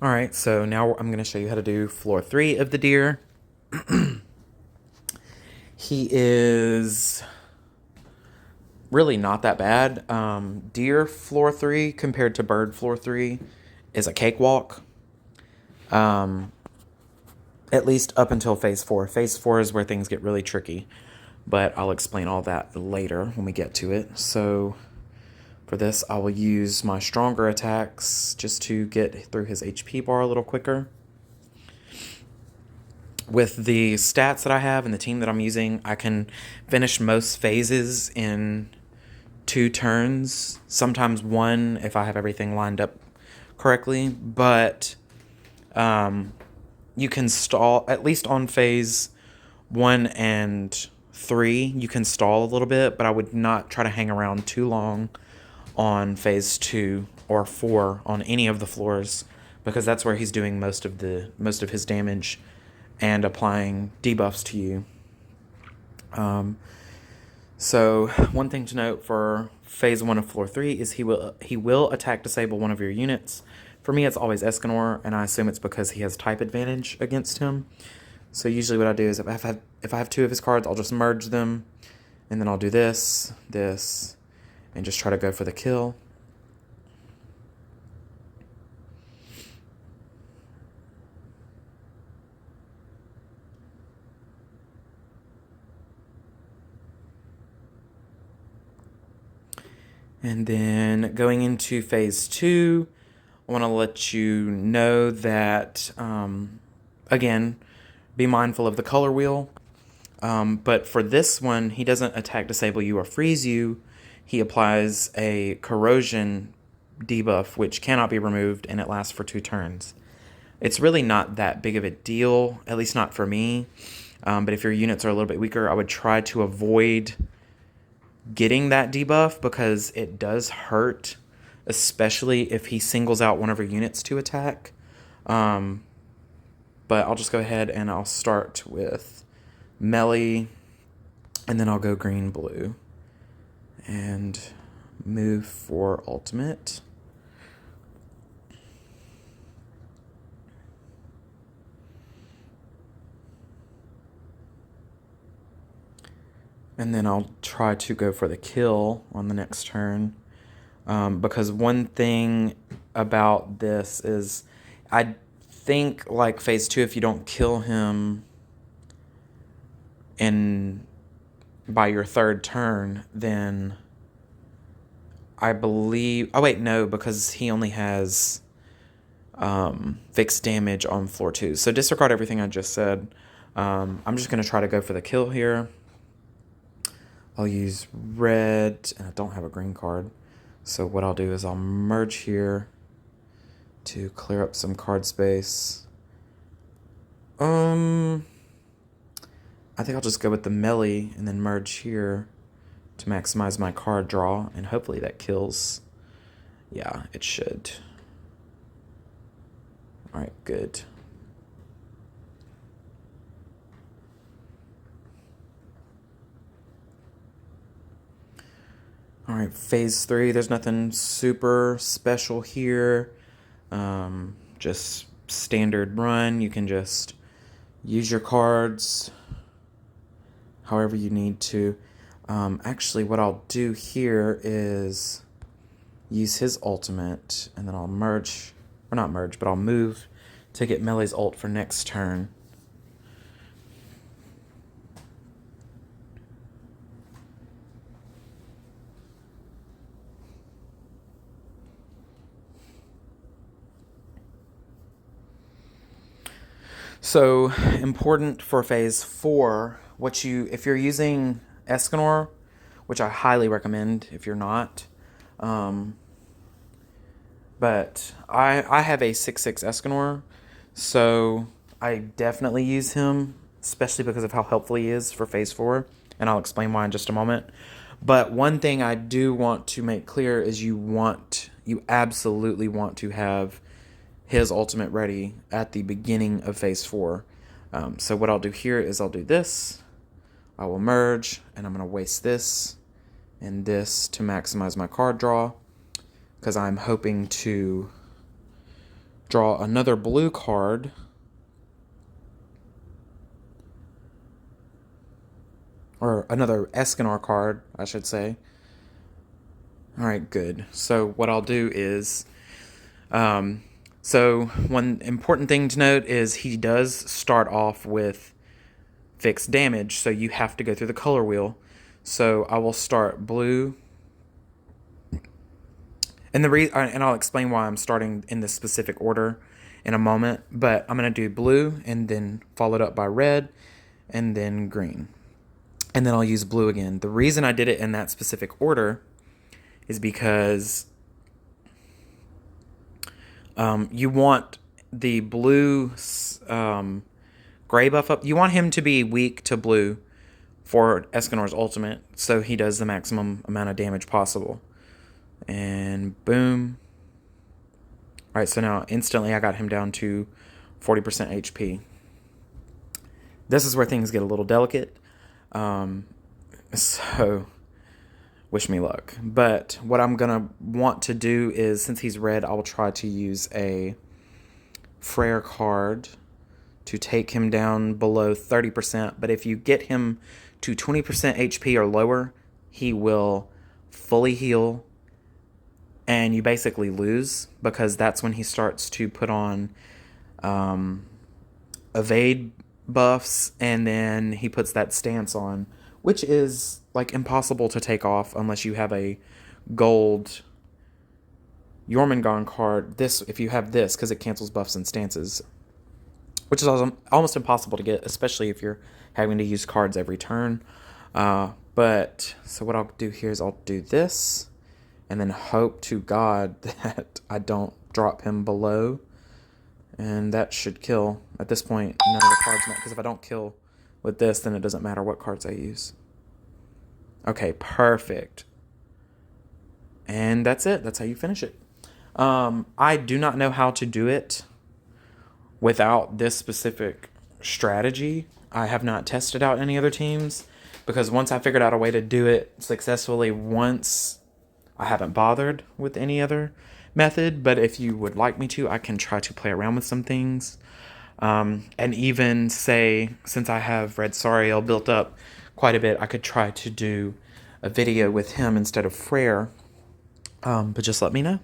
All right, so now I'm going to show you how to do floor 3 of the deer. He is really not that bad. Deer floor 3 compared to bird floor 3 is a cakewalk. At least up until phase 4. Phase 4 is where things get really tricky, but I'll explain all that later when we get to it. So for this, I will use my stronger attacks just to get through his HP bar a little quicker. With the stats that I have and the team that I'm using, I can finish most phases in 2 turns, sometimes 1 if I have everything lined up correctly, but you can stall, at least on phase 1 and 3, you can stall a little bit, but I would not try to hang around too long on phase 2 or 4 on any of the floors, because that's where he's doing most of his damage and applying debuffs to you. So one thing to note for phase 1 of floor 3 is he will attack disable one of your units. For me, it's always Eikthyrnir, and I assume it's because he has type advantage against him. So usually what I do is if I have 2 of his cards, I'll just merge them, and then I'll do this, and just try to go for the kill. And then going into phase 2, I want to let you know that, again, be mindful of the color wheel. But for this one, he doesn't attack, disable you, or freeze you. He applies a corrosion debuff, which cannot be removed, and it lasts for 2 turns. It's really not that big of a deal, at least not for me. But if your units are a little bit weaker, I would try to avoid getting that debuff because it does hurt, especially if he singles out one of your units to attack. But I'll just go ahead and I'll start with melee, and then I'll go green, blue, and move for ultimate. And then I'll try to go for the kill on the next turn. Because one thing about this is I think like phase 2, if you don't kill him by your 3rd turn, then I believe... Oh, wait, no, because he only has fixed damage on floor 2. So disregard everything I just said. I'm just going to try to go for the kill here. I'll use red, and I don't have a green card. So what I'll do is I'll merge here to clear up some card space. I think I'll just go with the melee and then merge here to maximize my card draw, and hopefully that kills. Yeah, it should. Alright, good. Alright, phase 3, there's nothing super special here. Just standard run. You can just use your cards however you need to. Actually, what I'll do here is use his ultimate, and then I'll merge, or not merge, but I'll move to get Melee's ult for next turn. So important for phase 4, if you're using Eikthyrnir, which I highly recommend if you're not, but I have a 6/6 Eikthyrnir, so I definitely use him, especially because of how helpful he is for phase 4, and I'll explain why in just a moment. But one thing I do want to make clear is you absolutely want to have his ultimate ready at the beginning of phase 4. So what I'll do here is I'll do this. I will merge, and I'm going to waste this and this to maximize my card draw, because I'm hoping to draw another blue card. Or another Eikthyrnir card, I should say. Alright, good. So what I'll do is... so one important thing to note is he does start off with fixed damage, so you have to go through the color wheel. So I will start blue. And and I'll explain why I'm starting in this specific order in a moment. But I'm going to do blue and then followed up by red and then green. And then I'll use blue again. The reason I did it in that specific order is because you want the blue gray buff up. You want him to be weak to blue for Eikthyrnir's ultimate, so he does the maximum amount of damage possible. And boom. Alright, so now instantly I got him down to 40% HP. This is where things get a little delicate. So wish me luck. But what I'm gonna want to do is, since he's red, I will try to use a Frere card to take him down below 30%. But if you get him to 20% HP or lower, he will fully heal, and you basically lose, because that's when he starts to put on evade buffs, and then he puts that stance on, which is like impossible to take off unless you have a gold Jormungand card. This, if you have this, because it cancels buffs and stances, which is almost impossible to get, especially if you're having to use cards every turn. But so what I'll do here is I'll do this, and then hope to God that I don't drop him below. And that should kill. At this point, none of the cards matter, because if I don't kill with this, then it doesn't matter what cards I use. Okay, perfect. And that's it. That's how you finish it. I do not know how to do it without this specific strategy. I have not tested out any other teams, because once I figured out a way to do it successfully once, I haven't bothered with any other method. But if you would like me to, I can try to play around with some things. And even say, since I have Red Sariel built up quite a bit, I could try to do a video with him instead of Frere. But just let me know.